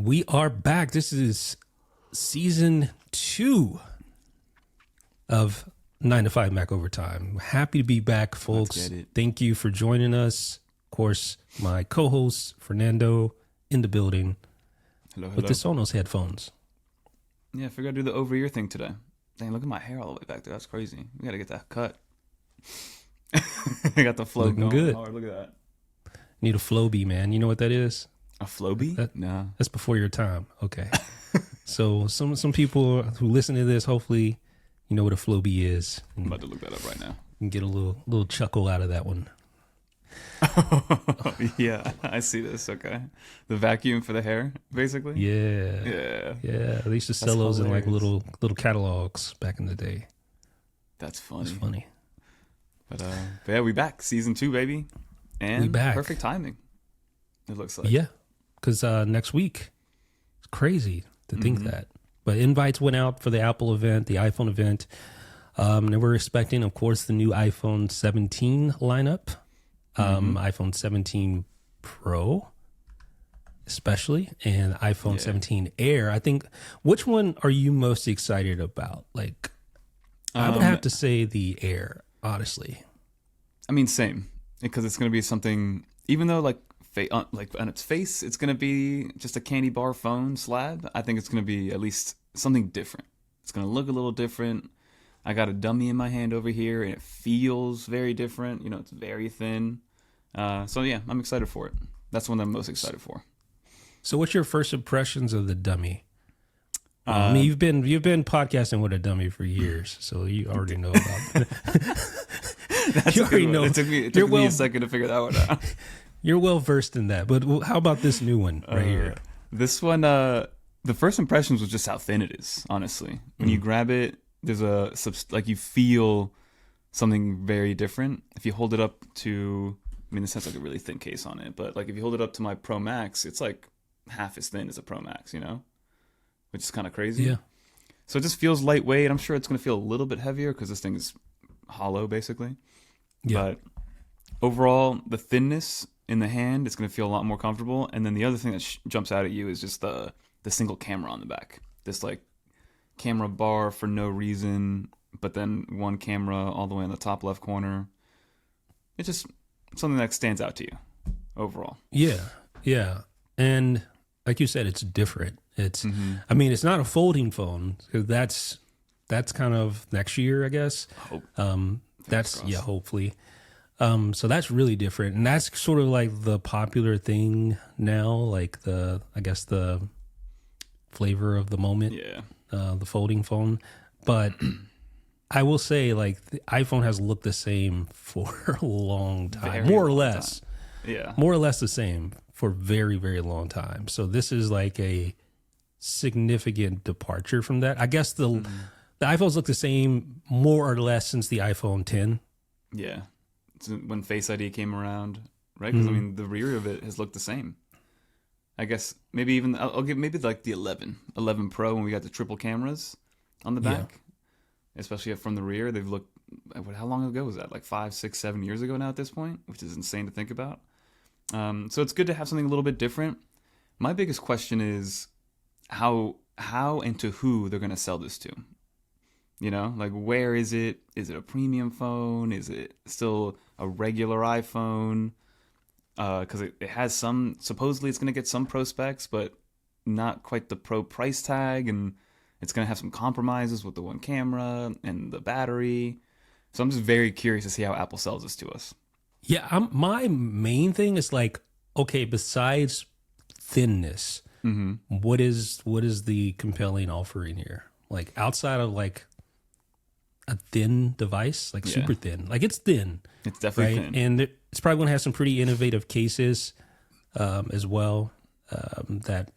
We are back. This is season 2 of 9 to 5 Mac Overtime. Happy to be back, folks. Let's get it. Thank you for joining us. Of course, my co-host, Fernando, in the building Hello. with the Sonos headphones. Yeah, I figured I'd do the over-ear thing today. Dang, look at my hair all the way back there. That's crazy. We got to get that cut. I got the flow Looking going good. hard. Look at that. Need a Flowbee, man. You know what that is? A Flowbee? No. That's before your time. Okay. So some people who listen to this, hopefully, you know what a Flowbee is. I'm about to look that up right now. And get a little chuckle out of that one. Yeah, I see this. Okay. The vacuum for the hair, basically? Yeah. Yeah. They used to sell those in like little catalogs back in the day. That's funny. It's funny. But yeah, we back. Season 2, baby. And We back. perfect timing, it looks like. Yeah. Because next week, it's crazy to think that. But invites went out for the Apple event, the iPhone event. And we're expecting, of course, the new iPhone 17 lineup. iPhone 17 Pro, especially, and iPhone 17 Air. I think, which one are you most excited about? Like, I would have to say the Air, honestly. I mean, same. Because it's going to be something, even though like on its face, it's going to be just a candy bar phone slab. I think it's going to be at least something different. It's going to look a little different. I got a dummy in my hand over here, and it feels very different. You know, it's very thin. So yeah, I'm excited for it. That's the one I'm most excited for. So, what's your first impressions of the dummy? I mean, you've been podcasting with a dummy for years, so you already know about that. You already know. It took me a second to figure that one out. You're well versed in that. But how about this new one right here? This one, the first impressions was just how thin it is. Honestly, when you grab it, there's like you feel something very different. If you hold it up to, I mean, this has like a really thin case on it, but like if you hold it up to my Pro Max, it's like half as thin as a Pro Max, you know, which is kind of crazy. Yeah. So it just feels lightweight. I'm sure it's going to feel a little bit heavier because this thing is hollow, basically. Yeah. But overall, the thinness in the hand, it's going to feel a lot more comfortable. And then the other thing that jumps out at you is just the single camera on the back. This like camera bar for no reason, but then one camera all the way in the top left corner. It's just something that stands out to you overall. Yeah. And like you said, it's different. It's, I mean, it's not a folding phone. That's kind of next year, I guess. Hopefully. So that's really different. And that's sort of like the popular thing now, like the flavor of the moment. Yeah. The folding phone. But I will say, like, the iPhone has looked the same for a long time, Very more or long less. time. Yeah. More or less the same for a very, very long time. So this is like a significant departure from that. I guess the iPhones look the same more or less since the iPhone 10. Yeah. It's when Face ID came around, right? Because I mean, the rear of it has looked the same. I guess maybe even I'll give maybe like the 11 Pro when we got the triple cameras on the back, especially from the rear. They've looked. How long ago was that? Like 5, 6, 7 years ago now at this point, which is insane to think about. So it's good to have something a little bit different. My biggest question is how and to who they're going to sell this to. You know, like where is it? Is it a premium phone? Is it still a regular iPhone? Because it has some, supposedly it's going to get some pro specs, but not quite the pro price tag. And it's going to have some compromises with the one camera and the battery. So I'm just very curious to see how Apple sells this to us. Yeah, my main thing is like, okay, besides thinness, what is the compelling offering here? Like outside of like a thin device, like super thin, like it's thin. It's definitely right? thin. And it's probably going to have some pretty innovative cases as well that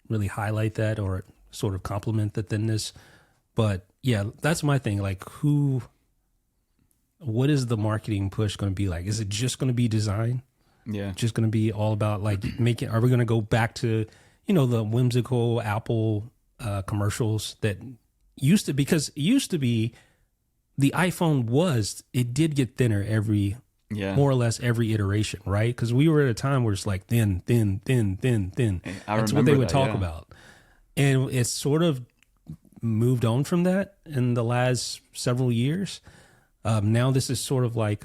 really highlight that or sort of complement the thinness. But yeah, that's my thing. Like what is the marketing push going to be like? Is it just going to be design? Yeah. Just going to be all about like are we going to go back to, you know, the whimsical Apple commercials that used to, because it used to be the iPhone did get thinner every Yeah. more or less every iteration, right? Because we were at a time where it's like thin, thin, thin, thin, thin. I That's what they remember would that, talk yeah. about. And it's sort of moved on from that in the last several years. Now this is sort of like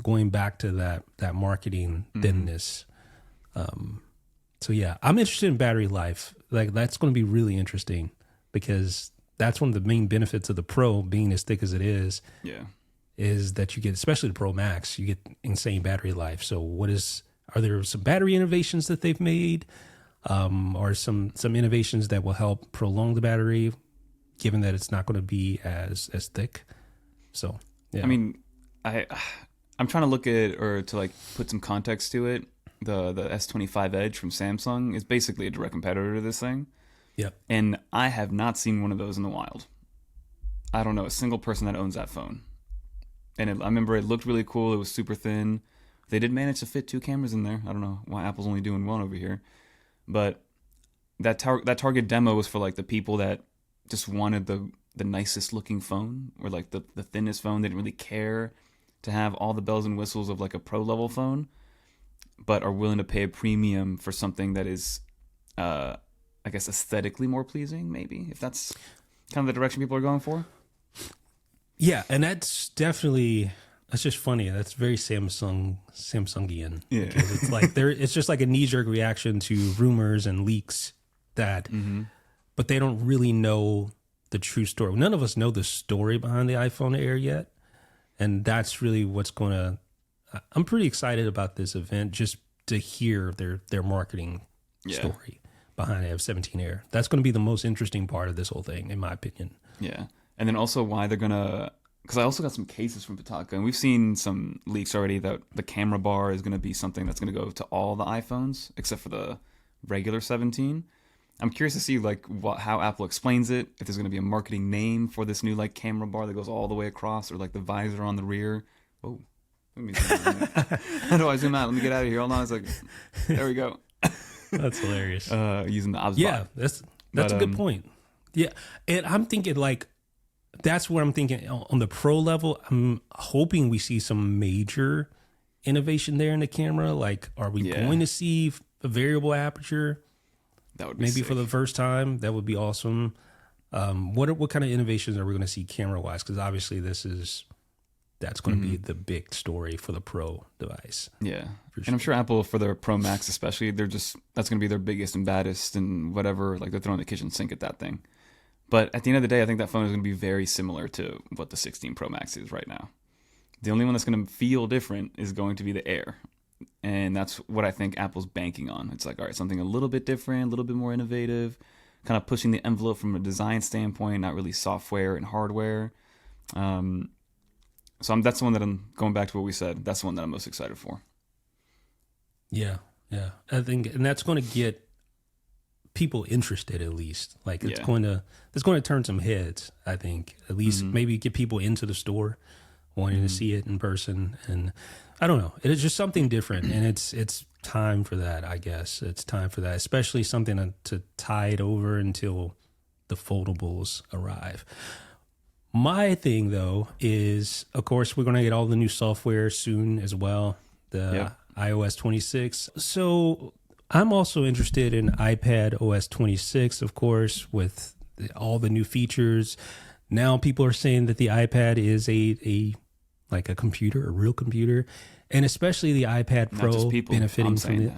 going back to that marketing thinness. So yeah, I'm interested in battery life. Like that's going to be really interesting because that's one of the main benefits of the Pro being as thick as it Yeah. is that you get, especially the Pro Max, you get insane battery life. So are there some battery innovations that they've made? Or some innovations that will help prolong the battery, given that it's not going to be as thick. So, yeah. I mean, I'm trying to look at or to like put some context to it. The S25 Edge from Samsung is basically a direct competitor to this thing. Yep. And I have not seen one of those in the wild. I don't know a single person that owns that phone. And I remember it looked really cool. It was super thin. They did manage to fit 2 cameras in there. I don't know why Apple's only doing 1 over here. But that target demo was for like the people that just wanted the nicest looking phone, or like the thinnest phone. They didn't really care to have all the bells and whistles of like a pro level phone, but are willing to pay a premium for something that is, I guess, aesthetically more pleasing. Maybe if that's kind of the direction people are going for. Yeah, and that's just funny. That's very Samsungian. Yeah, because it's like it's just like a knee-jerk reaction to rumors and leaks that, but they don't really know the true story. None of us know the story behind the iPhone Air yet, and that's really what's going to. I'm pretty excited about this event just to hear their marketing story behind F17 Air. That's going to be the most interesting part of this whole thing, in my opinion. Yeah, and then also why they're gonna. Because I also got some cases from Pitaka, and we've seen some leaks already that the camera bar is going to be something that's going to go to all the iPhones except for the regular 17. I'm curious to see like how Apple explains it. If there's going to be a marketing name for this new like camera bar that goes all the way across, or like the visor on the rear. Oh, let me zoom out. How do I zoom out? Let me get out of here. Hold on a second. There we go. That's hilarious. Using the OBS Yeah, bot. that's a good point. Yeah, and I'm thinking like. That's what I'm thinking on the pro level. I'm hoping we see some major innovation there in the camera. Like, are we going to see a variable aperture? That would be maybe sick. for the first time. That would be awesome. What kind of innovations are we going to see camera wise? Because obviously that's going to be the big story for the Pro device. Yeah, sure. And I'm sure Apple for their Pro Max especially, that's going to be their biggest and baddest and whatever. Like they're throwing the kitchen sink at that thing. But at the end of the day, I think that phone is going to be very similar to what the 16 Pro Max is right now. The only one that's going to feel different is going to be the Air. And that's what I think Apple's banking on. It's like, all right, something a little bit different, a little bit more innovative, kind of pushing the envelope from a design standpoint, not really software and hardware. So that's the one that I'm going back to what we said. That's the one that I'm most excited for. Yeah. I think, and that's going to get people interested at least. Like it's going to turn some heads, I think. At least maybe get people into the store wanting to see it in person. And I don't know. It is just something different, and it's time for that, I guess. It's time for that, especially something to tie it over until the foldables arrive. My thing though is, of course, we're going to get all the new software soon as well. The iOS 26. So I'm also interested in iPad OS 26, of course, with all the new features. Now people are saying that the iPad is a computer, a real computer, and especially the iPad Pro benefiting from it.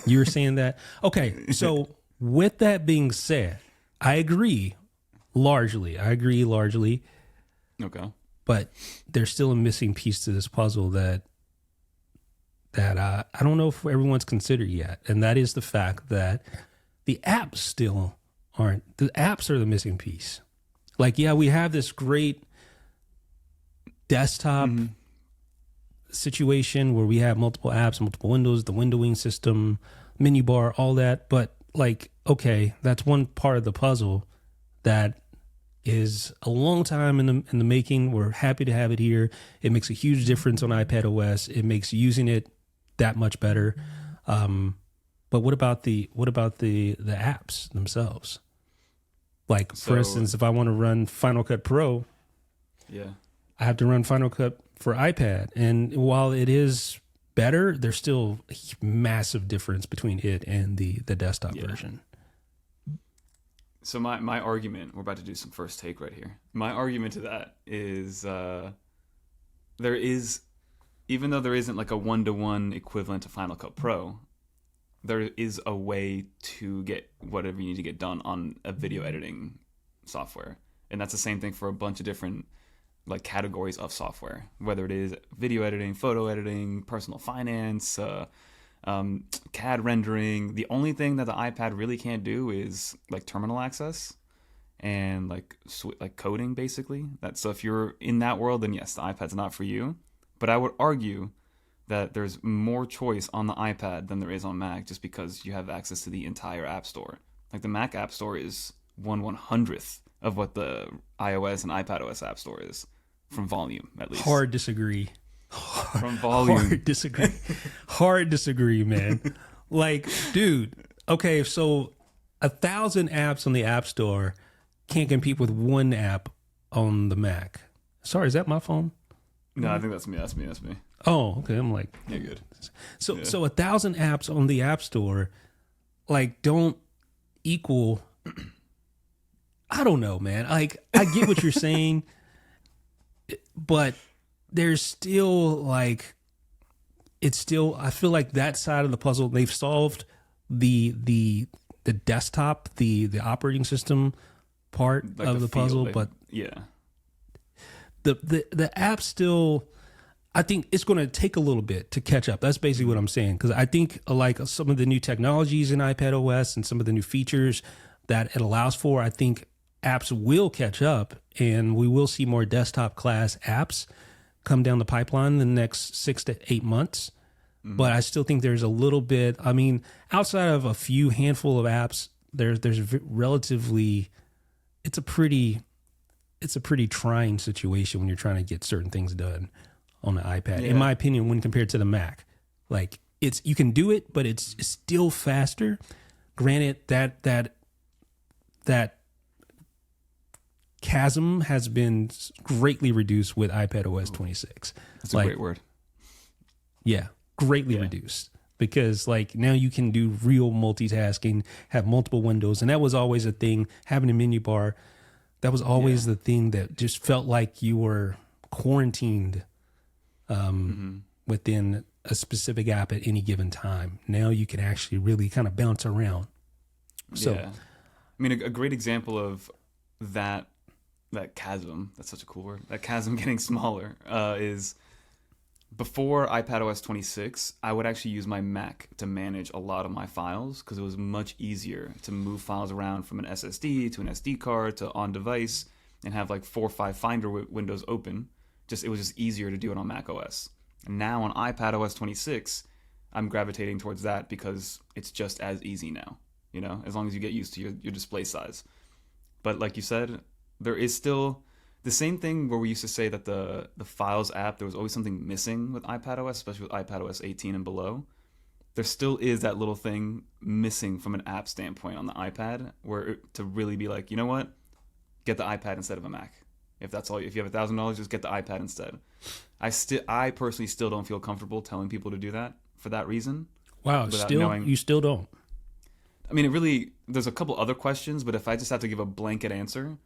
You're saying that? Okay, so with that being said, I agree largely. Okay. But there's still a missing piece to this puzzle that I don't know if everyone's considered yet. And that is the fact that the apps still aren't. The apps are the missing piece. Like, yeah, we have this great desktop situation where we have multiple apps, multiple windows, the windowing system, menu bar, all that. But like, okay, that's one part of the puzzle that is a long time in the making. We're happy to have it here. It makes a huge difference on iPad OS. It makes using it that much better. But what about the apps themselves? Like, for instance, if I want to run Final Cut Pro, I have to run Final Cut for iPad. And while it is better, there's still a massive difference between it and the desktop version. So my argument, we're about to do some first take right here. My argument to that is there is, even though there isn't like a 1-to-1 equivalent to Final Cut Pro, there is a way to get whatever you need to get done on a video editing software. And that's the same thing for a bunch of different like categories of software, whether it is video editing, photo editing, personal finance, CAD rendering. The only thing that the iPad really can't do is like terminal access and like coding, basically. So if you're in that world, then yes, the iPad's not for you. But I would argue that there's more choice on the iPad than there is on Mac, just because you have access to the entire App Store. Like the Mac App Store is 1/100th of what the iOS and iPadOS App Store is, from volume at least. Hard disagree. From volume. Hard disagree, man. Like, dude, okay, so 1,000 apps on the App Store can't compete with one app on the Mac. Sorry, is that my phone? No, I think that's me. Oh, okay. I'm like, yeah, good. So 1,000 apps on the App Store, like, don't equal. I don't know, man. Like, I get what you're saying, but there's still like, it's still. I feel like that side of the puzzle, they've solved the desktop, the operating system part like of the puzzle, but yeah, the app still. I think it's going to take a little bit to catch up. That's basically what I'm saying. Because I think like some of the new technologies in iPadOS and some of the new features that it allows for, I think apps will catch up, and we will see more desktop class apps come down the pipeline in the next 6 to 8 months. Mm-hmm. But I still think there's a little bit, I mean, outside of a few handful of apps, there's relatively, it's a pretty trying situation when you're trying to get certain things done on the iPad, in my opinion, when compared to the Mac. Like, you can do it, but it's still faster. Granted, that chasm has been greatly reduced with iPadOS 26. That's a great word. Yeah, greatly reduced. Because like now you can do real multitasking, have multiple windows, and that was always a thing. Having a menu bar, that was always the thing that just felt like you were quarantined within a specific app at any given time. Now you can actually really kind of bounce around. So, I mean, a great example of that chasm, that's such a cool word, that chasm getting smaller is before iPadOS 26, I would actually use my Mac to manage a lot of my files because it was much easier to move files around from an SSD to an SD card to on device and have like 4 or 5 Finder windows open. It was just easier to do it on Mac OS. And now on iPadOS 26, I'm gravitating towards that because it's just as easy now, you know, as long as you get used to your display size. But like you said, there is still the same thing where we used to say that the Files app, there was always something missing with iPadOS, especially with iPadOS 18 and below. There still is that little thing missing from an app standpoint on the iPad to really be like, you know what, get the iPad instead of a Mac. If that's all, if you have $1,000, just get the iPad instead. I personally still don't feel comfortable telling people to do that for that reason. Wow, you still don't. I mean, there's a couple other questions, but if I just have to give a blanket answer,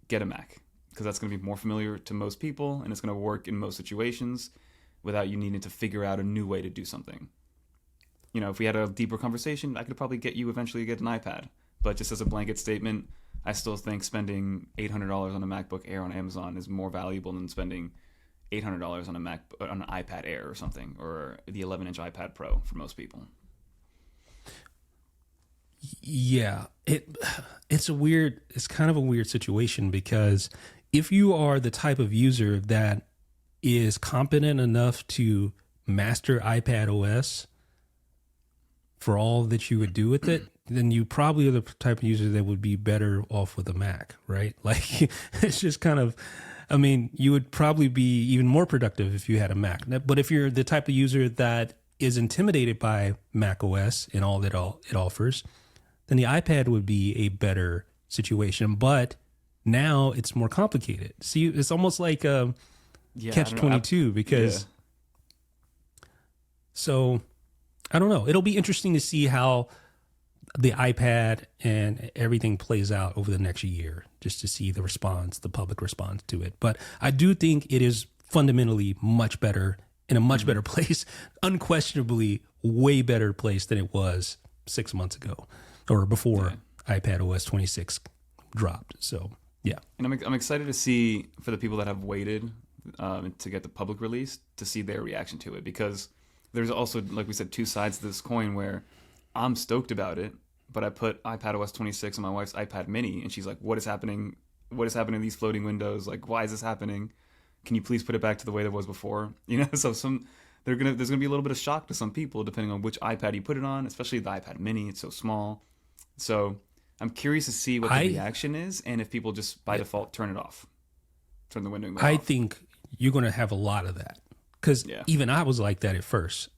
get a Mac, because that's going to be more familiar to most people, and it's going to work in most situations without you needing to figure out a new way to do something. You know, if we had a deeper conversation, I could probably get you eventually to get an iPad. But just as a blanket statement, I still think spending $800 on a MacBook Air on Amazon is more valuable than spending $800 on an iPad Air or something, or the 11-inch iPad Pro for most people. Yeah, it's kind of a weird situation, because if you are the type of user that is competent enough to master iPad OS for all that you would do with it, then you probably are the type of user that would be better off with a Mac, right? Like, it's just kind of, I mean, you would probably be even more productive if you had a Mac. But if you're the type of user that is intimidated by Mac OS and all that it offers, then the iPad would be a better situation. But now it's more complicated. See, it's almost like Yeah, I catch don't know. 22 because so I don't know. It'll be interesting to see how the iPad and everything plays out over the next year, just to see the response, the public response to it. But I do think it is fundamentally much better, in a much better place, unquestionably way better place than it was 6 months ago or before iPad OS 26 dropped. So yeah. And I'm excited to see, for the people that have waited to get the public release, to see their reaction to it, because there's also, like we said, two sides to this coin where I'm stoked about it, but I put iPad OS 26 on my wife's iPad mini and she's like, what is happening? What is happening to these floating windows? Like, why is this happening? Can you please put it back to the way that it was before? You know, so there's gonna be a little bit of shock to some people depending on which iPad you put it on, especially the iPad mini. It's so small. So I'm curious to see what the reaction is, and if people just by default turn it off, turn the window off. I think you're going to have a lot of that, because even I was like that at first,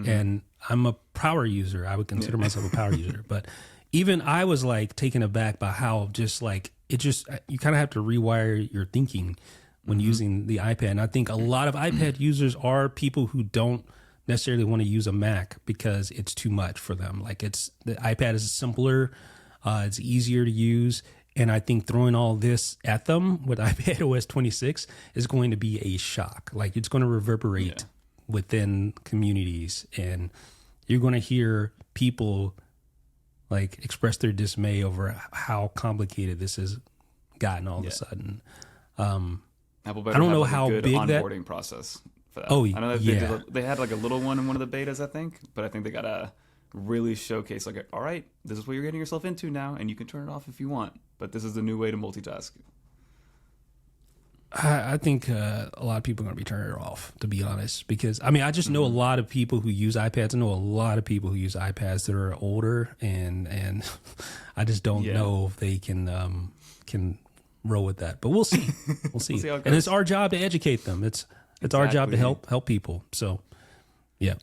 and I'm a power user. I would consider myself a power user, but even I was like taken aback by how just like it just, you kind of have to rewire your thinking when using the iPad. And I think a lot of iPad users are people who don't necessarily want to use a Mac because it's too much for them. Like the iPad is simpler, it's easier to use. And I think throwing all this at them with iPad OS 26 is going to be a shock. Like it's going to reverberate within communities, and you're going to hear people like express their dismay over how complicated this has gotten all of a sudden. Apple better I don't have know like how a good big onboarding process for that. Oh, I know that they had like a little one in one of the betas, I think, but I think they got to really showcase like, all right, this is what you're getting yourself into now, and you can turn it off if you want, but this is the new way to multitask. I think a lot of people are going to be turning it off, to be honest, because I mean, I just know a lot of people who use iPads. I know a lot of people who use iPads that are older, and I just don't know if they can roll with that. But we'll see. We'll see. We'll see how it and goes. it's our job to educate them. It's our job to help people. So yeah.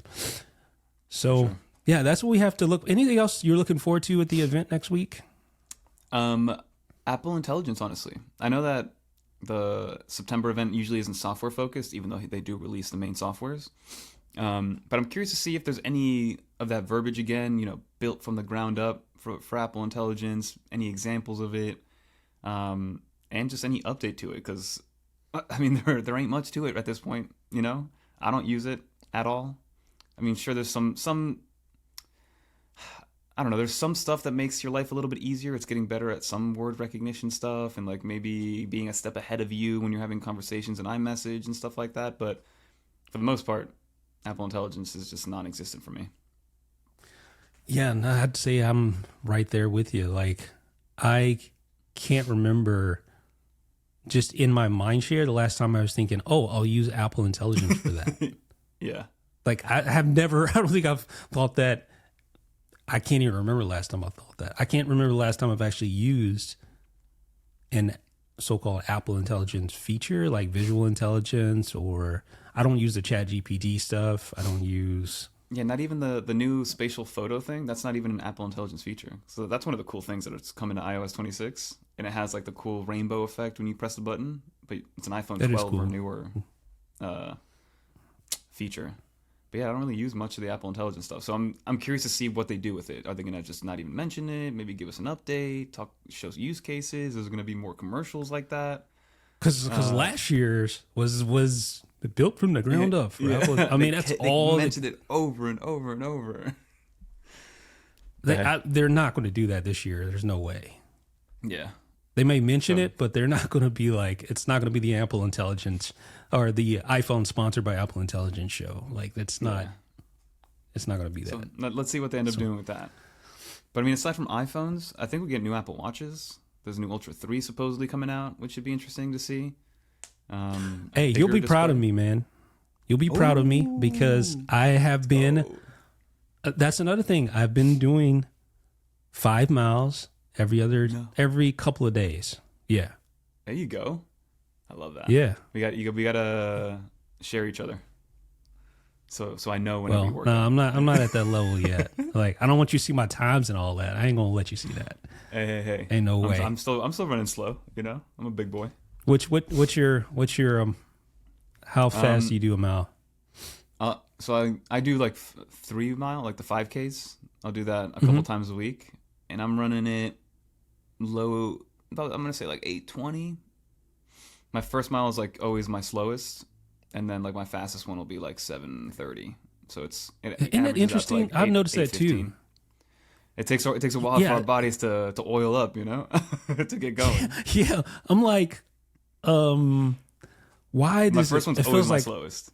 So yeah, that's what we have to look. Anything else you're looking forward to at the event next week? Apple Intelligence, honestly. I know that the September event usually isn't software focused, even though they do release the main softwares. But I'm curious to see if there's any of that verbiage again, you know, built from the ground up for Apple Intelligence, any examples of it, and just any update to it. Because, I mean, there ain't much to it at this point, you know? I don't use it at all. I mean, sure, there's some I don't know, there's some stuff that makes your life a little bit easier. It's getting better at some word recognition stuff and like maybe being a step ahead of you when you're having conversations in iMessage and stuff like that. But for the most part, Apple Intelligence is just non-existent for me. Yeah, and I'd say I'm right there with you. Like, I can't remember just in my mind share the last time I was thinking, oh, I'll use Apple Intelligence for that. Yeah. Like, I don't think I've thought that. I can't even remember the last time I thought that. I can't remember the last time I've actually used an so-called Apple Intelligence feature, like visual intelligence, or I don't use the ChatGPT stuff. I don't use... Yeah, not even the new spatial photo thing. That's not even an Apple Intelligence feature. So that's one of the cool things that it's coming to iOS 26. And it has like the cool rainbow effect when you press the button. But it's an iPhone 12 or newer feature. But yeah, I don't really use much of the Apple Intelligence stuff. So I'm curious to see what they do with it. Are they going to just not even mention it? Maybe give us an update, show use cases? Is there going to be more commercials like that? Because last year's was built from the ground up. For Apple. I mean, that's all. They mentioned it over and over and over. They're not going to do that this year. There's no way. Yeah. They may mention it, but they're not going to be like, it's not going to be the Apple Intelligence or the iPhone sponsored by Apple Intelligence show. Like, it's not going to be that. So let's see what they end up doing with that. But I mean, aside from iPhones, I think we get new Apple Watches. There's a new Ultra 3 supposedly coming out, which should be interesting to see. Hey, you'll be proud of me, man. You'll be proud of me because I have been, that's another thing. I've been doing 5 miles every couple of days. Yeah. There you go. I love that. Yeah. We gotta share each other. So I know when we work. No, I'm not at that level yet. Like, I don't want you to see my times and all that. I ain't gonna let you see that. Hey. Ain't no way. I'm still running slow, you know? I'm a big boy. What's your How fast do you do a mile? So I do like 3 mile, like the 5Ks. I'll do that a couple times a week, and I'm running it low. I'm gonna say like 8:20. My first mile is like always my slowest, and then like my fastest one will be like 7:30. So isn't that interesting? Like I've noticed that too. It takes a while for our bodies to oil up, you know, to get going. Yeah, I'm like, why does my first one's it always feels my like slowest.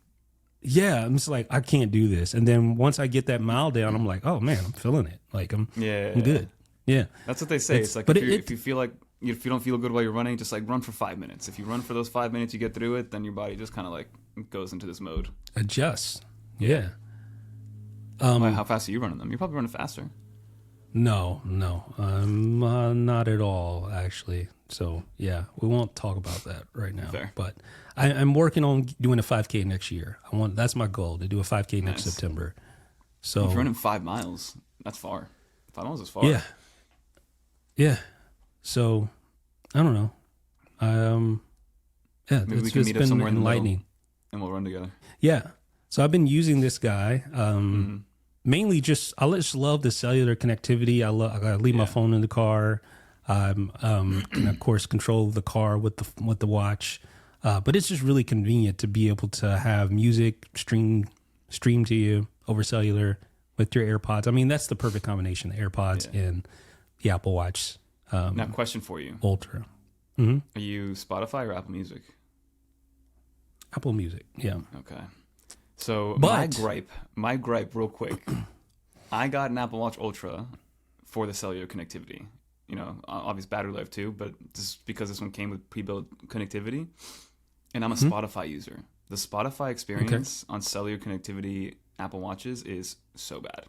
Yeah, I'm just like, I can't do this. And then once I get that mile down, I'm like, oh man, I'm feeling it. Like I'm good. Yeah. That's what they say. It's like if you feel like if you don't feel good while you're running, just like run for 5 minutes. If you run for those 5 minutes, you get through it, then your body just kind of like goes into this mode. Adjust. Yeah. How fast are you running them? You're probably running faster. No, not at all, actually. So yeah, we won't talk about that right now. Fair. But I'm working on doing a 5K next year. That's my goal, to do a 5K next September. So if you're running 5 miles, that's far. 5 miles is far. Yeah. Yeah. So I don't know. Yeah, maybe we can meet up somewhere in the middle, and we'll run together. Yeah. So I've been using this guy. Mainly I just love the cellular connectivity. I leave my phone in the car. Can of course control the car with the watch. But it's just really convenient to be able to have music stream to you over cellular with your AirPods. I mean, that's the perfect combination, the AirPods and the Apple Watch. Now, question for you. Ultra. Are you Spotify or Apple Music? Apple Music, yeah. Okay. So but, my gripe real quick. I got an Apple Watch Ultra for the cellular connectivity. You know, obvious battery life too, but just because this one came with pre-built connectivity. And I'm a Spotify user. The Spotify experience on cellular connectivity Apple Watches is so bad.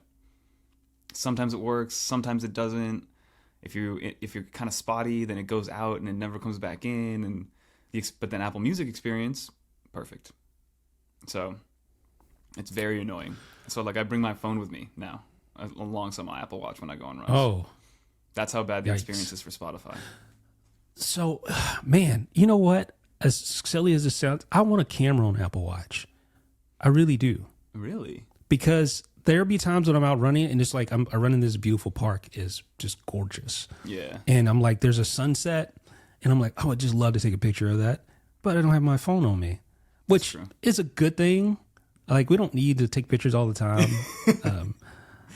Sometimes it works, sometimes it doesn't. If you're kind of spotty, then it goes out and it never comes back in. But then Apple Music experience, perfect. So it's very annoying. So like I bring my phone with me now alongside my Apple Watch when I go on runs. Oh, that's how bad the experience is for Spotify. So, man, you know what? As silly as it sounds, I want a camera on Apple Watch. I really do. Really? Because there'll be times when I'm out running and it's like I run in this beautiful park is just gorgeous. Yeah. And I'm like, there's a sunset and I'm like, oh, I'd just love to take a picture of that. But I don't have my phone on me, which is a good thing. Like, we don't need to take pictures all the time.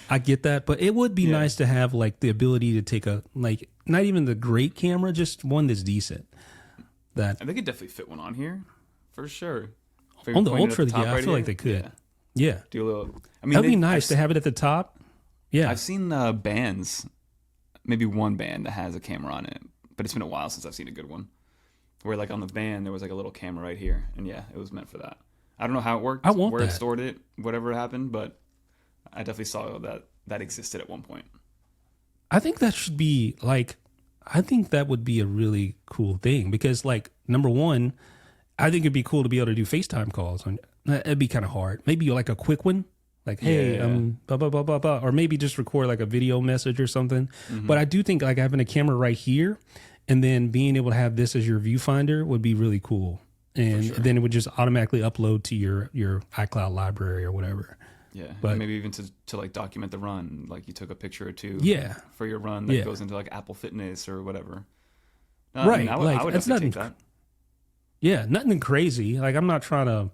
I get that, but it would be nice to have like the ability to take not even the great camera, just one that's decent. I think it definitely fit one on here, for sure. On the Ultra, I feel like they could. Yeah. Do a little. I mean, that'd be nice to have it at the top. Yeah. I've seen bands, maybe one band that has a camera on it, but it's been a while since I've seen a good one. Where like on the band there was like a little camera right here, and it was meant for that. I don't know how it worked, where it stored it, whatever happened, but I definitely saw that existed at one point. I think that should be like, I think that would be a really cool thing because, like, number one, I think it'd be cool to be able to do FaceTime calls. It'd be kind of hard. Maybe like a quick one, like, hey, blah, blah, blah, blah, blah, or maybe just record like a video message or something. But I do think like having a camera right here and then being able to have this as your viewfinder would be really cool. And then it would just automatically upload to your iCloud library or whatever. Yeah, but maybe even to like document the run, like you took a picture or two for your run that goes into like Apple Fitness or whatever. No, right, I would definitely take that. Yeah, nothing crazy. Like I'm not trying to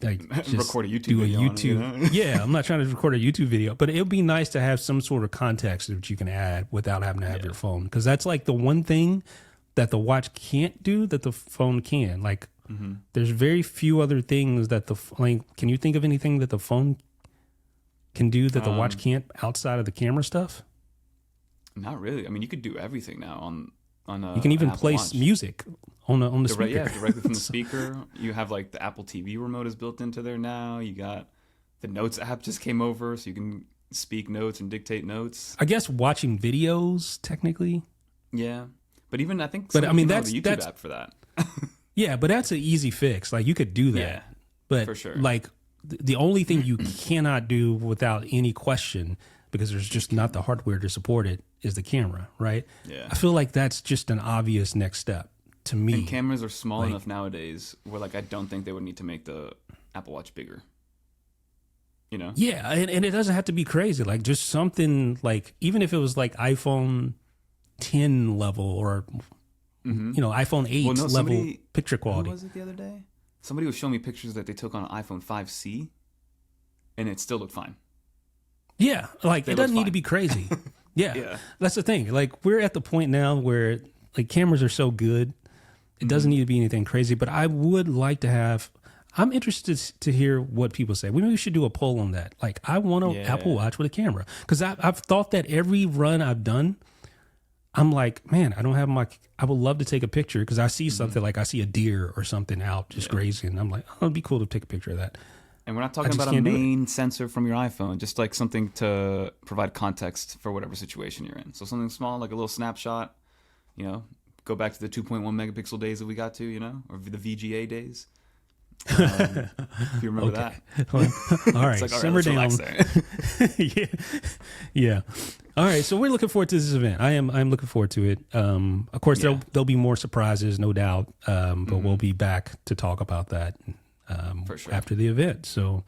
like just record a YouTube video. Yeah, I'm not trying to record a YouTube video, but it would be nice to have some sort of context that you can add without having to have your phone, because that's like the one thing that the watch can't do that the phone can. Like, there's very few other things that can you think of anything that the phone can do that the watch can't outside of the camera stuff? Not really. I mean, you could do everything now on you can even Apple play Watch. Music on the speaker. Yeah, directly from the speaker. You have like the Apple TV remote is built into there now. You got the Notes app just came over, so you can speak notes and dictate notes. I guess watching videos technically. Yeah, but even I think. But I mean, that's the YouTube app for that. Yeah, but that's an easy fix. Like you could do that. Yeah, but for sure. Like the only thing you cannot do without any question, because there's just not the hardware to support it, is the camera, right? Yeah. I feel like that's just an obvious next step to me. And cameras are small enough nowadays where like I don't think they would need to make the Apple Watch bigger. You know? Yeah, and it doesn't have to be crazy. Like just something like, even if it was like iPhone 10 level or iPhone 8 level picture quality. Who was it the other day? Somebody was showing me pictures that they took on an iPhone 5C, and it still looked fine. Yeah, like it doesn't need to be crazy. Yeah, that's the thing. Like we're at the point now where like cameras are so good, it doesn't need to be anything crazy. But I would like to have. I'm interested to hear what people say. Maybe we should do a poll on that. Like I want an Apple Watch with a camera, because I've thought that every run I've done, I'm like, man, I don't have I would love to take a picture, because I see something like I see a deer or something out just grazing. I'm like, oh, it'd be cool to take a picture of that. And we're not talking about a main sensor from your iPhone, just like something to provide context for whatever situation you're in. So something small, like a little snapshot, go back to the 2.1 megapixel days that we got to, or the VGA days. If you remember that. All right, simmer down. Yeah. All right, so we're looking forward to this event. I'm looking forward to it. Of course, there'll be more surprises, no doubt. But we'll be back to talk about that for sure after the event. So,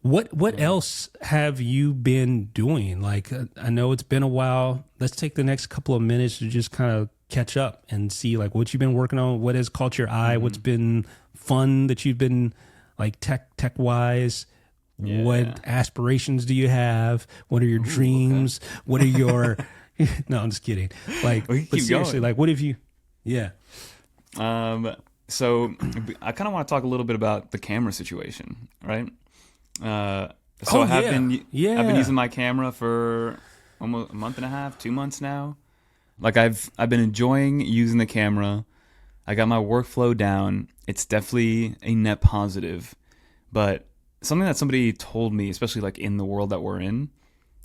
what else have you been doing? Like, I know it's been a while. Let's take the next couple of minutes to just kind of catch up and see like what you've been working on, what has caught your eye, what's been fun that you've been like tech wise. What aspirations do you have? What are your dreams? Okay. What are your no, I'm just kidding. Like, but seriously, like what have you So I kind of want to talk a little bit about the camera situation, right? I've been using my camera for almost a month and a half, 2 months now. Like I've been enjoying using the camera. I got my workflow down. It's definitely a net positive, but something that somebody told me, especially like in the world that we're in,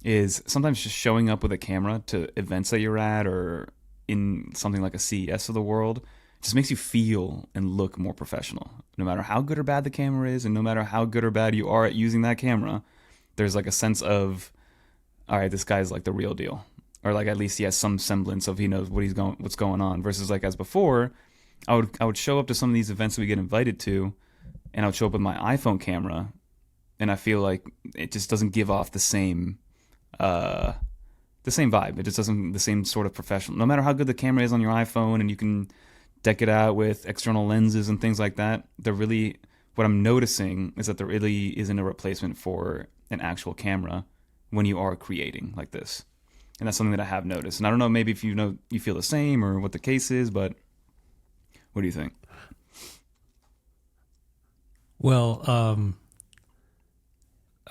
is sometimes just showing up with a camera to events that you're at or in something like a CES of the world just makes you feel and look more professional. No matter how good or bad the camera is, and no matter how good or bad you are at using that camera, there's like a sense of, all right, this guy's like the real deal. Or like at least he has some semblance of he knows what's going on. Versus like as before, I would show up to some of these events that we get invited to, and I would show up with my iPhone camera, and I feel like it just doesn't give off the same vibe. It just doesn't, the same sort of professional. No matter how good the camera is on your iPhone, and you can deck it out with external lenses and things like that, what I'm noticing is that there really isn't a replacement for an actual camera when you are creating like this. And that's something that I have noticed. And I don't know, maybe if you feel the same or what the case is, but what do you think? Well,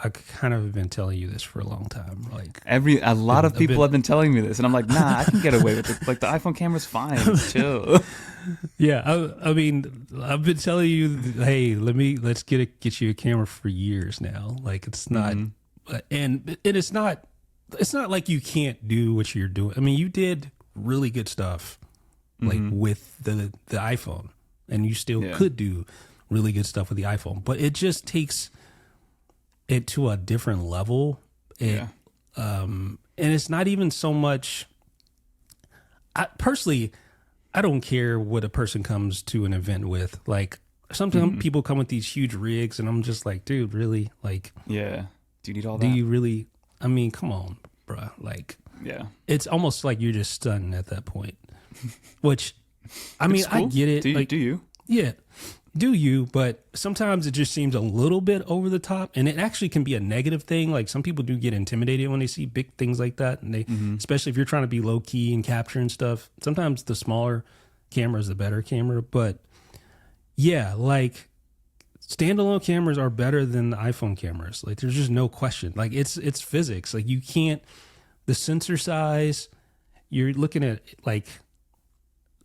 I kind of been telling you this for a long time. Like a lot of people have been telling me this, and I'm like, nah, I can get away with it. Like the iPhone camera's fine, chill. Yeah, I mean, I've been telling you, hey, let's get you a camera for years now. Like it's not, and it's not like you can't do what you're doing. I mean, you did really good stuff, like with the iPhone, and you still could do really good stuff with the iPhone, but it just takes it to a different level. And it's not even so much. Personally, I don't care what a person comes to an event with. Like sometimes people come with these huge rigs, and I'm just like, dude, really? Like, do you need all that? Do you really? I mean, come on, bruh. Like, it's almost like you're just stunned at that point. Which, I mean, cool. I get it. Do you? Yeah. Do you? But sometimes it just seems a little bit over the top, and it actually can be a negative thing. Like some people do get intimidated when they see big things like that, and they, especially if you're trying to be low key and capture and stuff. Sometimes the smaller camera is the better camera, but yeah, like standalone cameras are better than the iPhone cameras. Like there's just no question. Like it's physics. Like you can't. The sensor size, you're looking at like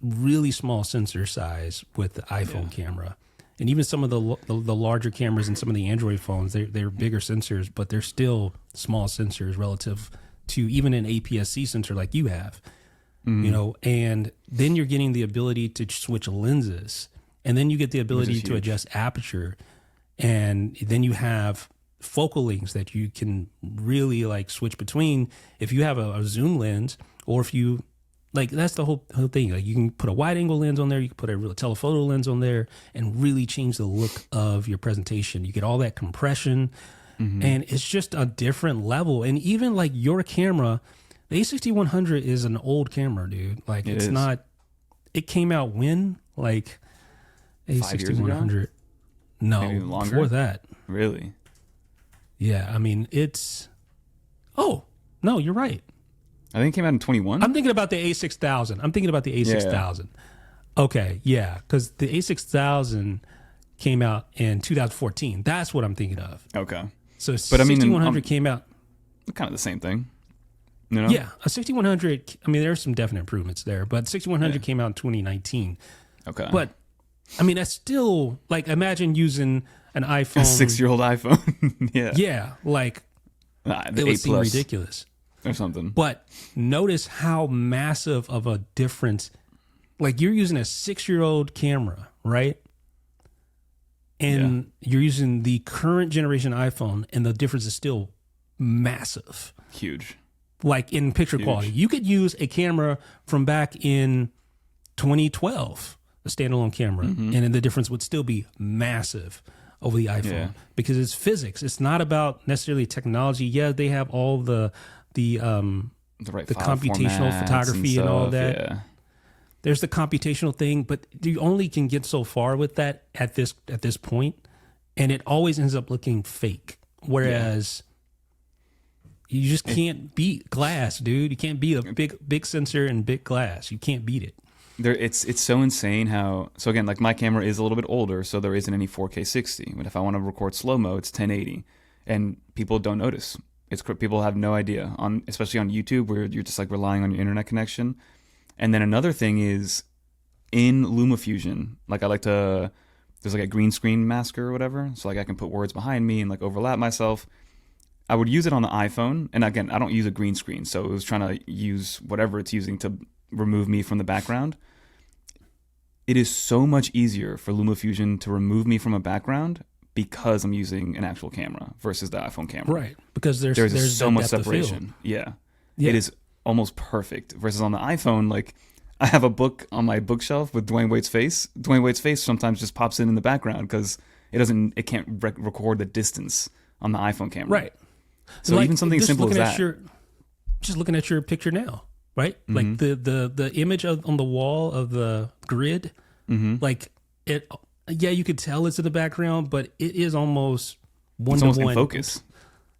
really small sensor size with the iPhone camera. And even some of the larger cameras in some of the Android phones, they're bigger sensors, but they're still small sensors relative to even an APS-C sensor like you have, and then you're getting the ability to switch lenses, and then you get the ability to adjust aperture, and then you have focal lengths that you can really like switch between. If you have a zoom lens, or if you Like that's the whole thing. Like you can put a wide angle lens on there, you can put a real telephoto lens on there, and really change the look of your presentation. You get all that compression, and it's just a different level. And even like your camera, the A6100 is an old camera, dude. Like It it's is. not. It came out when like 5 years ago? A6100. No, Maybe even longer? before that. Really? Yeah, I mean it's. Oh no, you're right. I think it came out in 21. I'm thinking about the A6000. I'm thinking about the A6000. Okay, yeah, because the A6000 came out in 2014. That's what I'm thinking of. Okay. So But I mean, 6100 came out. Kind of the same thing. You know? Yeah, a 6100. I mean, there's some definite improvements there, but 6100 came out in 2019. Okay. But I mean, that's still like imagine using an iPhone. a 6-year-old iPhone. Yeah. Yeah, like The it 8 would seem Plus ridiculous. or something. But notice how massive of a difference. Like you're using a 6-year-old camera, right? And you're using the current generation iPhone, and the difference is still massive. Huge. Like in picture quality, you could use a camera from back in 2012, a standalone camera, and then the difference would still be massive over the iPhone because it's physics. It's not about necessarily technology. Yeah, they have all the Right the file computational formats photography and all stuff, that. Yeah. There's the computational thing, but you only can get so far with that at this point, and it always ends up looking fake. Whereas you just can't beat glass, dude. You can't beat a big sensor and big glass. You can't beat it. It's so insane how. So again, like my camera is a little bit older, so there isn't any 4K 60. But if I want to record slow mo, it's 1080, and people don't notice. People have no idea especially on YouTube where you're just like relying on your internet connection. And then another thing is in LumaFusion, like I like to, there's like a green screen masker or whatever. So like I can put words behind me and like overlap myself. I would use it on the iPhone. And again, I don't use a green screen. So it was trying to use whatever it's using to remove me from the background. It is so much easier for LumaFusion to remove me from a background because I'm using an actual camera versus the iPhone camera. Right. Because there's so that much depth of field. separation. Yeah. It is almost perfect. Versus on the iPhone, like I have a book on my bookshelf with Dwayne Wade's face. Dwayne Wade's face sometimes just pops in the background because it can't record the distance on the iPhone camera. Right. So like, even something just simple as looking at that. just looking at your picture now, right? Like the image on the wall of the grid, like it. Yeah, you could tell it's in the background, but it is almost one to almost in one focus.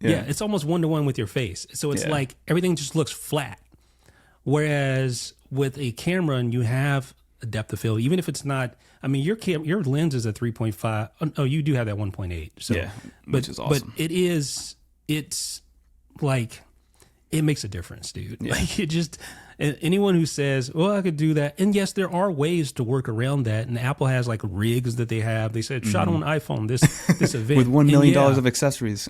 Yeah, it's almost 1-to-1 with your face. So it's like everything just looks flat. Whereas with a camera, and you have a depth of field, even if it's not. I mean, your lens is a 3.5. Oh, you do have that 1.8. So, which is awesome. But it's like it makes a difference, dude. Yeah. Like it just. Anyone who says, "Well, I could do that," and yes, there are ways to work around that. And Apple has like rigs that they have. They said shot on iPhone this event with $1 million of accessories.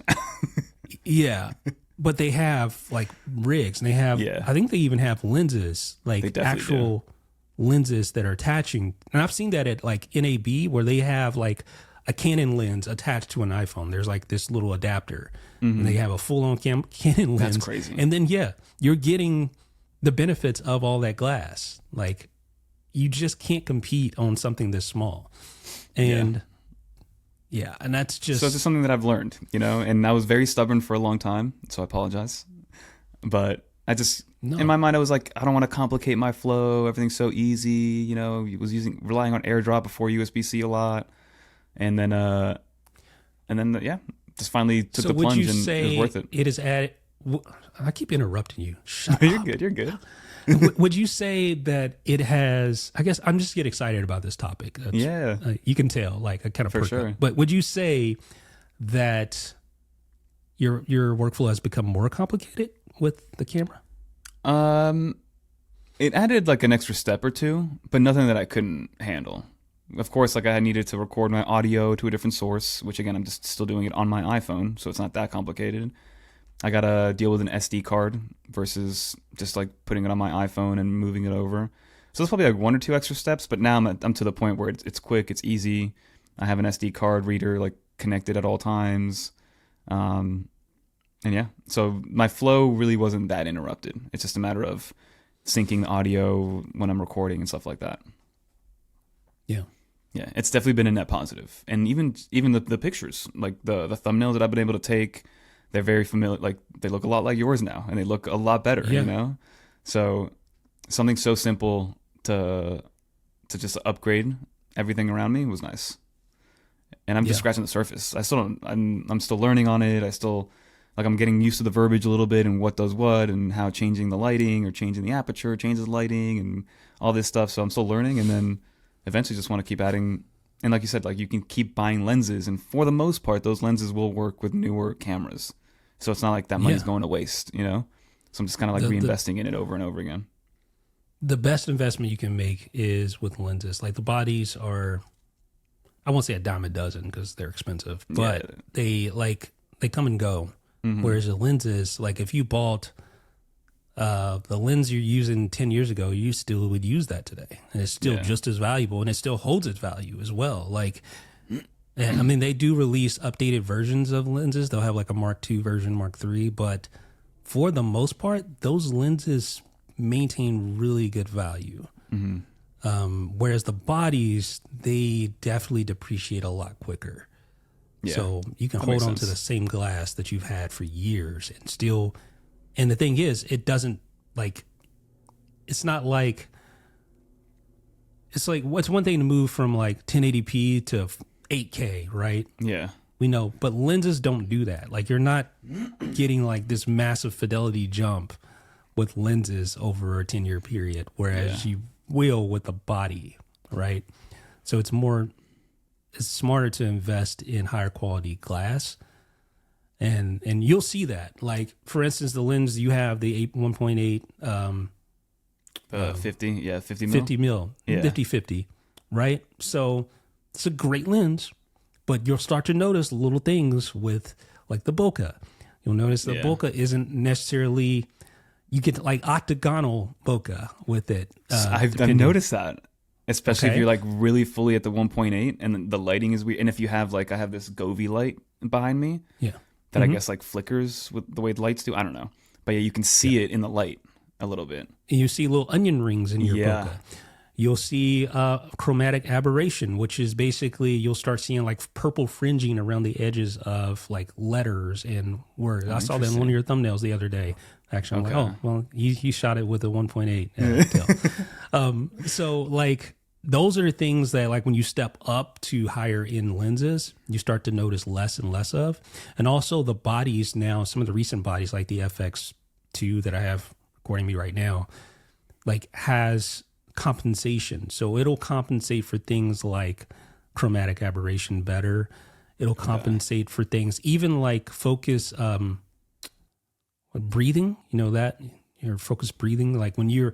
Yeah, but they have like rigs, and they have. I think they even have lenses, like actual lenses that are attaching. And I've seen that at like NAB where they have like a Canon lens attached to an iPhone. There's like this little adapter, and they have a full-on Canon lens. That's crazy. And then you're getting the benefits of all that glass. Like you just can't compete on something this small. And and that's just so it's just something that I've learned, and I was very stubborn for a long time, so I apologize. But I just in my mind I was like, I don't want to complicate my flow. Everything's so easy, was relying on AirDrop before USB-C a lot. And then just finally took the plunge, and it was worth it. It is at I keep interrupting you. Shut You're up. good. You're good. Would you say that it has? I guess I'm just getting excited about this topic. You can tell. Like I kind of for sure. Up. But would you say that your workflow has become more complicated with the camera? It added like an extra step or two, but nothing that I couldn't handle. Of course, like I needed to record my audio to a different source, which again I'm just still doing it on my iPhone, so it's not that complicated. I gotta deal with an SD card versus just like putting it on my iPhone and moving it over. So there's probably like 1 or 2 extra steps, but now I'm to the point where it's quick, it's easy. I have an SD card reader like connected at all times, and so my flow really wasn't that interrupted. It's just a matter of syncing the audio when I'm recording and stuff like that. Yeah. Yeah, it's definitely been a net positive. And even the pictures, like the thumbnails that I've been able to take, they're very familiar. Like they look a lot like yours now, and they look a lot better. Yeah. You know, so something so simple to just upgrade everything around me was nice. And I'm just scratching the surface. I still don't. I'm still learning on it. I still I'm getting used to the verbiage a little bit and what does what and how changing the lighting or changing the aperture changes lighting and all this stuff. So I'm still learning, and then eventually just want to keep adding. And like you said, like you can keep buying lenses, and for the most part, those lenses will work with newer cameras. So it's not like that money's going to waste, you know. So I'm just kind of like reinvesting in it over and over again. The best investment you can make is with lenses. Like the bodies are, I won't say a dime a dozen because they're expensive, but they come and go. Mm-hmm. Whereas the lenses, like if you bought the lens you're using 10 years ago, you still would use that today. And it's still just as valuable, and it still holds its value as well. Like, and, I mean, they do release updated versions of lenses. They'll have like a Mark II version, Mark III, but for the most part, those lenses maintain really good value. Mm-hmm. Whereas the bodies, they definitely depreciate a lot quicker. Yeah, so you can hold on to the same glass that you've had for years and still. And the thing is, it doesn't it's not like, it's like, what's one thing to move from like 1080p to 8K, right? Yeah. We know, but lenses don't do that. Like you're not getting like this massive fidelity jump with lenses over a 10-year period, whereas you will with the body, right? So it's smarter to invest in higher quality glass. And you'll see that. Like, for instance, the lens you have, the 1.8... 50 mil? 50 mil. Yeah. 50-50, right? So it's a great lens, but you'll start to notice little things with, like, the bokeh. You'll notice the bokeh isn't necessarily... You get, like, octagonal bokeh with it. I've noticed that. Especially if you're, like, really fully at the 1.8 and the lighting is weird. And if you have, like, I have this Govee light behind me. Yeah. That I guess like flickers with the way the lights do. I don't know. But yeah, you can see it in the light a little bit. And you see little onion rings in your bokeh. You'll see chromatic aberration, which is basically you'll start seeing like purple fringing around the edges of like letters and words. I saw that in one of your thumbnails the other day. Actually, I'm like, oh, well, you shot it with a 1.8. So like, those are things that, like, when you step up to higher end lenses, you start to notice less and less of. And also the bodies now, some of the recent bodies, like the FX2 that I have recording me right now, like has compensation. So it'll compensate for things like chromatic aberration better. It'll compensate for things, even like focus breathing, you know, that your focus breathing, like when you're,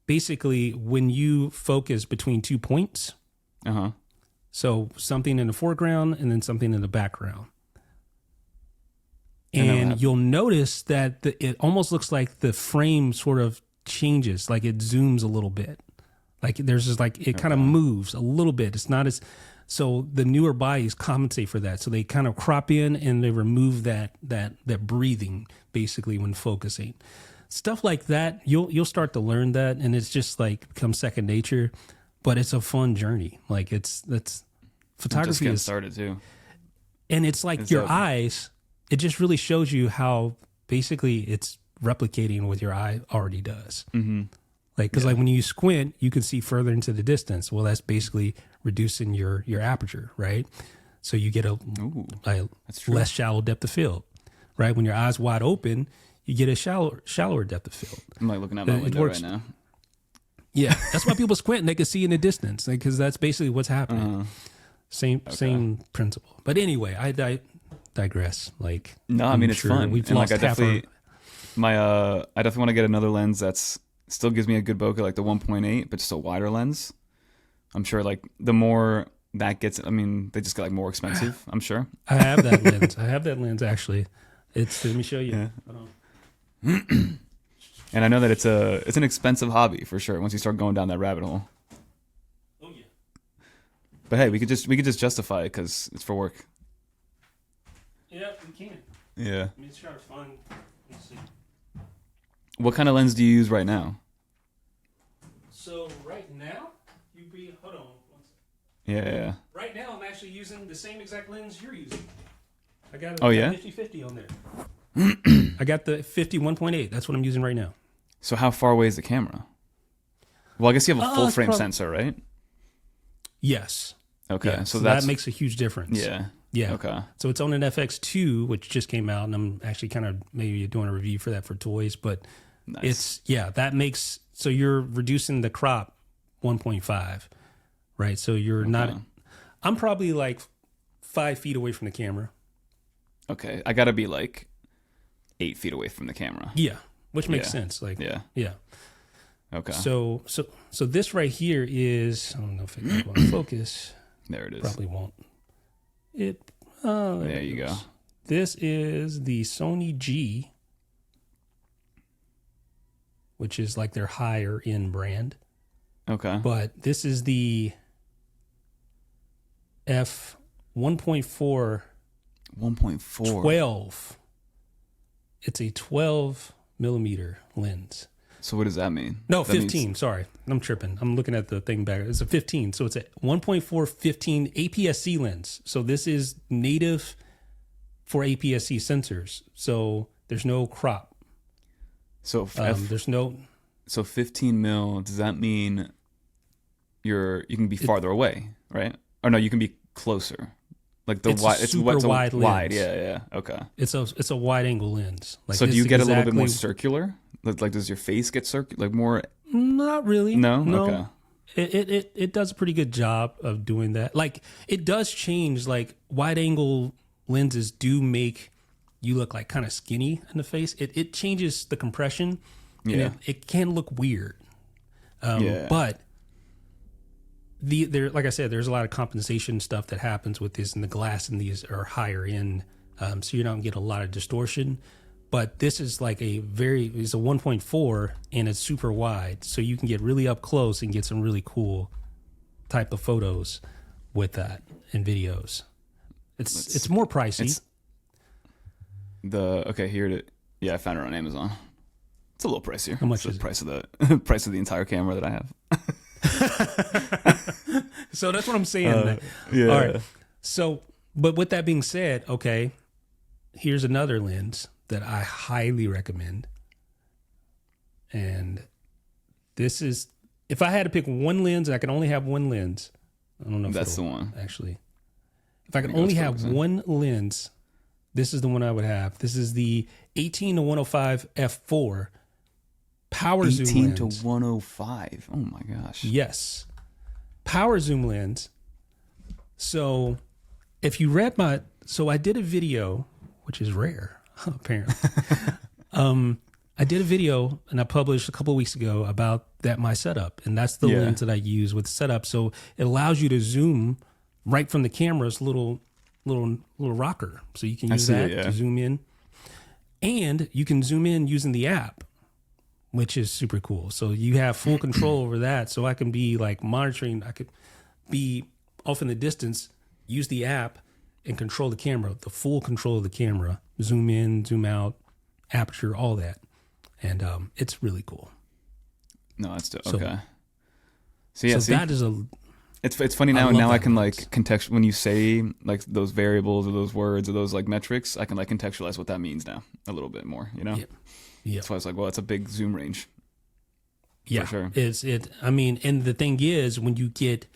basically, when you focus between 2 points, so something in the foreground and then something in the background, and you'll notice that it almost looks like the frame sort of changes, like it zooms a little bit, like there's just like it kind of moves a little bit. It's not as so the newer bodies compensate for that, so they kind of crop in and they remove that breathing basically when focusing. Stuff like that, you'll start to learn that, and it's just like becomes second nature. But it's a fun journey. Like that's photography is started too, and it's like your eyes. It just really shows you how basically it's replicating what your eye already does. Mm-hmm. Like because like when you squint, you can see further into the distance. Well, that's basically reducing your aperture, right? So you get a less shallow depth of field, right? When your eyes wide open, you get a shallower depth of field. I'm like looking at my window right now. Yeah, that's why people squint and they can see in the distance, because that's basically what's happening. Same principle. But anyway, I digress. Like, no, I mean it's fun. We've lost like, I definitely want to get another lens that's still gives me a good bokeh, like the 1.8, but just a wider lens. I'm sure like the more that gets, I mean, they just get like more expensive. I'm sure. I have that lens. I have that lens actually. Let me show you. Yeah. Hold on. And I know that it's an expensive hobby for sure once you start going down that rabbit hole. Oh yeah. But hey, we could just justify it because it's for work. Yeah, we can. Yeah. I mean, it's kind of fun. Let's see. What kind of lens do you use right now? So right now, hold on. Yeah. Right now, I'm actually using the same exact lens you're using. I got Oh, yeah? 50-50 on there. I got the 51.8. That's what I'm using right now. So how far away is the camera? Well, I guess you have a full frame it's sensor, right? Yes. Okay, Yeah, so that makes a huge difference. Yeah. Yeah. Okay. So it's on an FX2, which just came out, and I'm actually kind of maybe doing a review for that for toys. But Nice. that makes, so you're reducing the crop 1.5, right? So you're not, I'm probably like 5 feet away from the camera. Okay, I gotta be like 8 feet away from the camera. Yeah, which makes sense. Like, yeah. Okay. So this right here is, I don't know if it's going to focus. There it is. Probably won't. There you go. This is the Sony G, which is like their higher end brand. Okay. But this is the f 1.4 1.4. 12. It's a 12 millimeter lens. So what does that mean? No, that 15. Means... Sorry. I'm tripping. I'm looking at the thing back. It's a 15. So it's a 1.4 15 APS-C lens. So this is native for APS-C sensors. So there's no crop. So there's no. So 15 mil. Does that mean you can be farther away, right? Or no, you can be closer. Like the wide. It's wide lens. Wide. Yeah. Okay. It's a wide angle lens. Like, so do you get a little bit more circular? Like does your face get circular? Like more? Not really. No. Okay. It does a pretty good job of doing that. Like it does change. Like wide angle lenses do make you look like kind of skinny in the face. It changes the compression. Yeah. And it can look weird. But like I said, there's a lot of compensation stuff that happens with this, and the glass in these are higher end, so you don't get a lot of distortion. But this is like it's a 1.4 and it's super wide, so you can get really up close and get some really cool type of photos with that and videos. It's more pricey. Here it. Yeah, I found it on Amazon. It's a little pricier. How much is the price of the price of the entire camera that I have? So that's what I'm saying. Yeah. All right. So, but with that being said, okay, here's another lens that I highly recommend. And this is, if I had to pick one lens, and I can only have one lens, I don't know if that's the one. Actually, if I could only have one lens, this is the one I would have. This is the 18 to 105 f4 power zoom lens. 18 to 105. Oh my gosh. Yes. Power zoom lens. So if you read I did a video, which is rare, apparently. I did a video and I published a couple of weeks ago about my setup. And that's the lens that I use with setup. So it allows you to zoom right from the camera's little rocker. So you can use that to zoom in. And you can zoom in using the app, which is super cool. So you have full control over that. So I can be like monitoring. I could be off in the distance, use the app and control the camera, the full control of the camera, zoom in, zoom out, aperture, all that. And it's really cool. No, that's dope. So, okay. So that is It's funny now. Now I can like context when you say like those variables or those words or those like metrics. I can like contextualize what that means now a little bit more. You know. Yeah. That's why I was like, well, it's a big zoom range. Yeah. For sure. I mean, and the thing is, when you think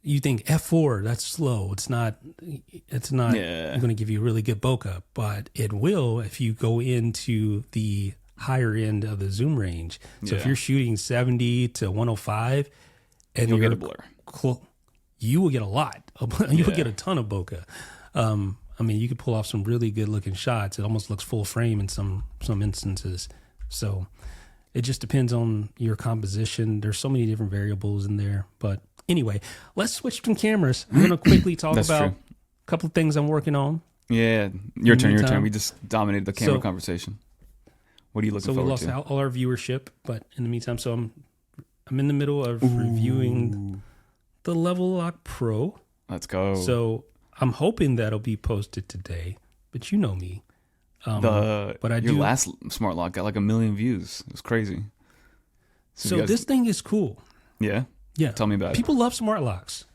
f4, that's slow. It's not going to give you really good bokeh, but it will if you go into the higher end of the zoom range. So if you're shooting 70 to 105 and you'll get a blur. You will get a lot. You will get a ton of bokeh. I mean, you could pull off some really good looking shots. It almost looks full frame in some instances. So it just depends on your composition. There's so many different variables in there. But anyway, let's switch from cameras. I'm going to quickly talk about a couple of things I'm working on. Yeah, your turn. We just dominated the camera conversation. What are you looking forward to? So we lost all our viewership, but in the meantime, so I'm in the middle of reviewing the Level Lock Pro. Let's go. So I'm hoping that'll be posted today, but you know me. Your last smart lock got like 1 million views. It was crazy. So this thing is cool. Yeah. Yeah. Tell me about it. People love smart locks.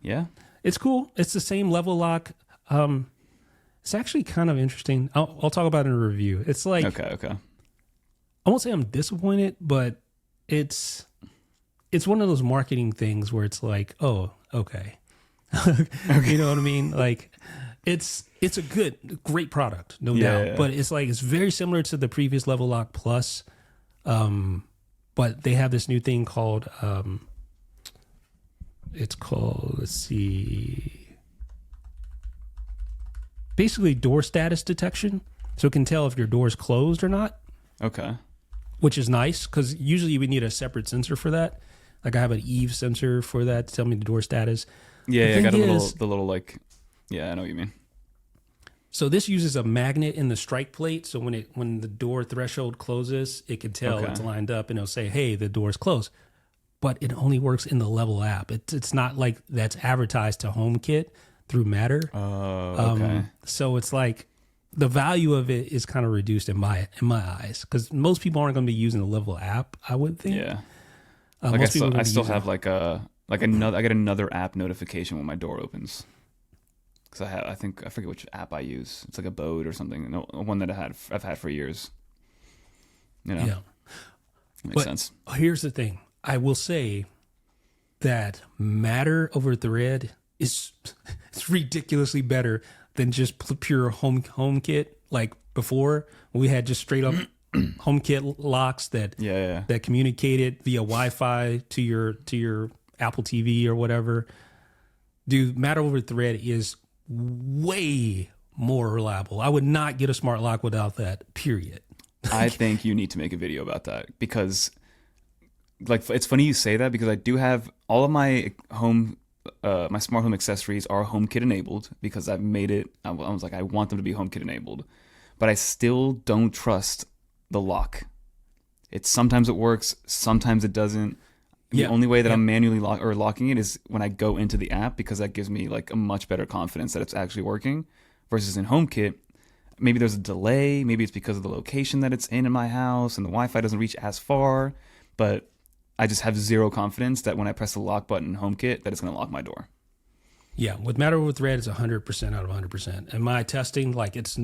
Yeah. It's cool. It's the same level lock. It's actually kind of interesting. I'll talk about it in a review. It's like, Okay. I won't say I'm disappointed, but it's one of those marketing things where it's like, oh, okay. You know what I mean? Like it's a great product, no doubt. Yeah. But it's like, it's very similar to the previous Level Lock Plus. But they have this new thing called, let's see, basically door status detection. So it can tell if your door is closed or not. Okay. Which is nice because usually you would need a separate sensor for that. Like I have an Eve sensor for that to tell me the door status. Yeah, I got the little like, yeah, I know what you mean. So this uses a magnet in the strike plate. So when the door threshold closes, it can tell it's lined up and it'll say, hey, the door's closed. But it only works in the Level app. It's not like that's advertised to HomeKit through Matter. Oh, okay. So it's like the value of it is kind of reduced in my eyes because most people aren't going to be using the Level app, I would think. Yeah. Like I still have like another. I get another app notification when my door opens. Because I forget which app I use. It's like a Bode or something. One that I've had for years. You know. Yeah. Makes sense. Here's the thing. I will say that Matter over Thread is it's ridiculously better than just pure HomeKit. Like before, we had just straight up HomeKit locks that communicated via Wi-Fi to your Apple TV or whatever. Dude, Matter over Thread is way more reliable. I would not get a smart lock without that. Period. I think you need to make a video about that because, like, it's funny you say that because I do have all of my my smart home accessories are HomeKit enabled because I've made it. I was like, I want them to be HomeKit enabled, but I still don't trust the lock. Sometimes it works, sometimes it doesn't. The only way that I'm manually locking it is when I go into the app because that gives me like a much better confidence that it's actually working. Versus in HomeKit, maybe there's a delay, maybe it's because of the location that it's in my house and the Wi-Fi doesn't reach as far, but I just have zero confidence that when I press the lock button in HomeKit that it's going to lock my door. Yeah, with Matter over Thread, it's 100% out of 100%. And my testing, like it's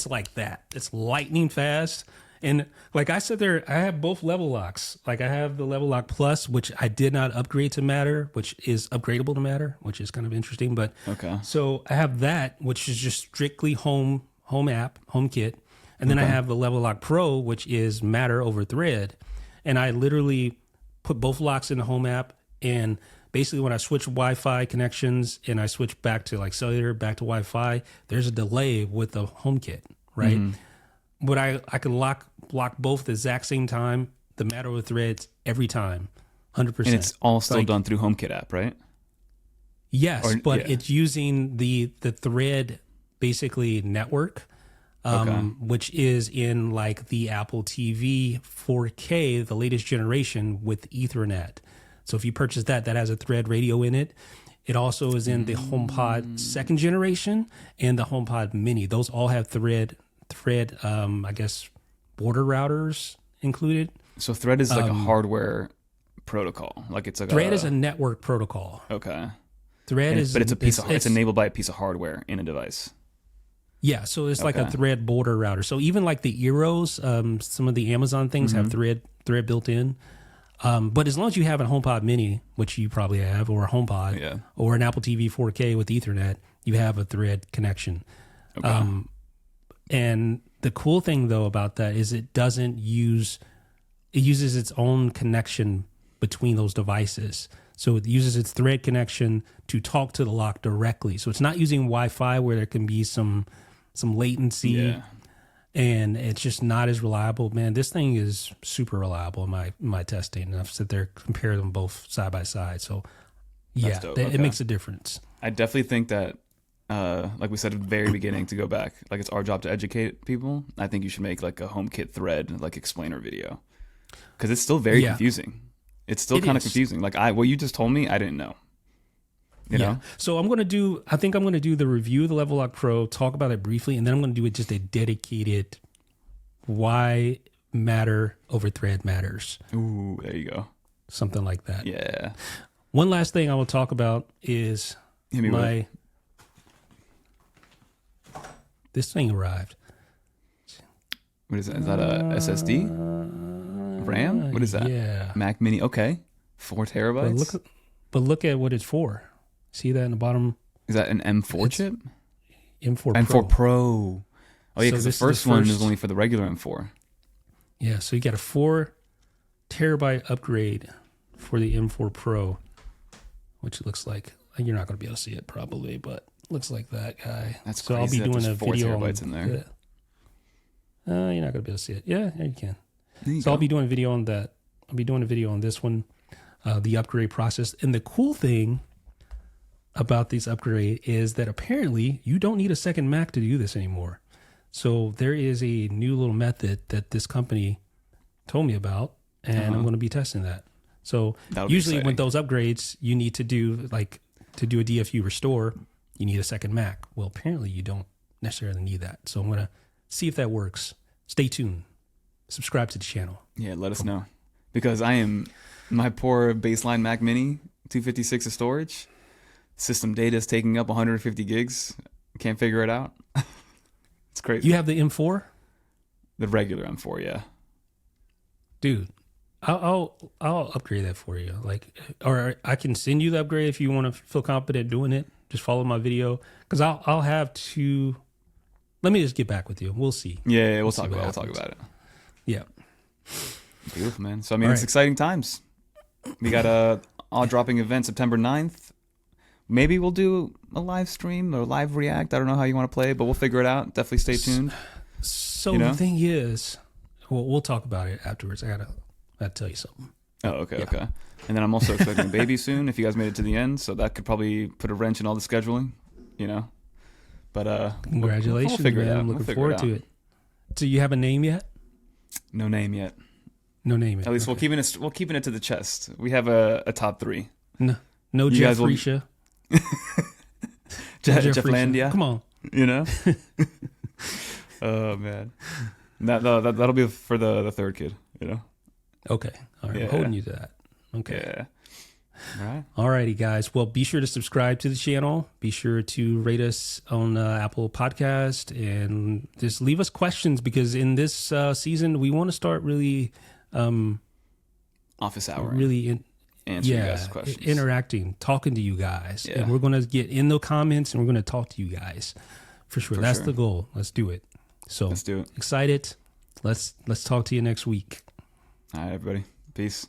like that. It's lightning fast. And like I said there, I have both level locks. Like I have the Level Lock Plus, which I did not upgrade to Matter, which is upgradable to Matter, which is kind of interesting. But so I have that, which is just strictly home app, HomeKit. And then I have the Level Lock Pro, which is Matter over Thread. And I literally put both locks in the home app. And basically when I switch Wi-Fi connections and I switch back to like cellular, back to Wi-Fi, there's a delay with the HomeKit, right? Mm-hmm. But I can lock both at the exact same time, the Matter over Threads every time, 100%. And it's all still done through HomeKit app, right? Yes, but it's using the Thread basically network, which is in like the Apple TV 4K, the latest generation with Ethernet. So if you purchase that has a Thread radio in it. It also is in the HomePod second generation and the HomePod Mini. Those all have Thread, I guess, border routers included. So Thread is like a hardware protocol. Like it's like Thread is a network protocol. Okay. Thread is, but it's a piece of it's enabled by a piece of hardware in a device. Yeah, so it's like a Thread border router. So even like the Eros, some of the Amazon things have Thread built in. But as long as you have a HomePod Mini, which you probably have, or a HomePod, or an Apple TV 4K with Ethernet, you have a Thread connection. Okay. And the cool thing though about that is it uses its own connection between those devices. So it uses its Thread connection to talk to the lock directly. So it's not using Wi-Fi where there can be some latency, and it's just not as reliable. Man, this thing is super reliable in my testing. I've sit there compare them both side by side. So it makes a difference. I definitely think that. Like we said at the very beginning, to go back, like it's our job to educate people. I think you should make like a HomeKit Thread like explainer video because it's still very confusing. It's still kind of confusing. Like what you just told me, I didn't know. You know. So I think I'm going to do the review of the Level Lock Pro, talk about it briefly, and then I'm going to do just a dedicated why Matter over Thread matters. Ooh, there you go. something like that. Yeah. One last thing I will talk about is Hit me with it. this thing arrived. What is that? Is that a SSD? RAM? What is that? Yeah. Mac Mini. Okay. 4 terabytes. But look at what it's for. See that in the bottom? Is that an M4 chip? M4 Pro. M4 Pro. Oh yeah, because So the first one is only for the regular M4. Yeah, so you got a 4 terabyte upgrade for the M4 Pro, which looks like you're not going to be able to see it probably, but looks like that guy. That's so crazy. I'll be doing a 4 video terabytes on, in there. you're not going to be able to see it. Yeah, you can. You I'll be doing a video on that. I'll be doing a video on this one, the upgrade process. And the cool thing about these upgrade is that apparently you don't need a second Mac to do this anymore. So there is a new little method that this company told me about, and I'm going to be testing that. So usually when those upgrades, you need to do to do a DFU restore, you need a second Mac. Well, apparently you don't necessarily need that. So I'm going to see if that works. Stay tuned. Subscribe to the channel. Yeah, let us know. Because my poor baseline Mac Mini, 256 of storage, system data is taking up 150 gigs. Can't figure it out. It's crazy. You have the M4? The regular M4, yeah. Dude, I'll upgrade that for you. Or I can send you the upgrade if you want to feel confident doing it. Just follow my video. Because I'll have to... Let me just get back with you. We'll see. Yeah, we'll talk about it. Yeah. Beautiful, man. So, I mean, it's exciting times. We got a dropping event September 9th. Maybe we'll do a live stream or live react. I don't know how you want to play, but we'll figure it out. Definitely stay tuned. So the thing is, we'll talk about it afterwards. I gotta tell you something. Oh, okay. And then I'm also expecting a baby soon, if you guys made it to the end. So that could probably put a wrench in all the scheduling, But congratulations, we'll figure it out. I'm looking forward to it. Do you have a name yet? No name yet. No name yet. At least we're keeping it to the chest. We have a top 3. No Jeff Risha. Jefflandia. Come on. Oh man. That'll be for the third kid, Okay. All right. I'm holding you to that. Okay. Yeah. All right. Alrighty, guys. Well, be sure to subscribe to the channel. Be sure to rate us on Apple Podcast and just leave us questions because in this season we want to start really office hour. Really answer you guys' questions. Interacting, talking to you guys. Yeah. And we're going to get in the comments and we're going to talk to you guys for sure. That's the goal. Let's do it. So let's do it. Excited. Let's talk to you next week. All right, everybody. Peace.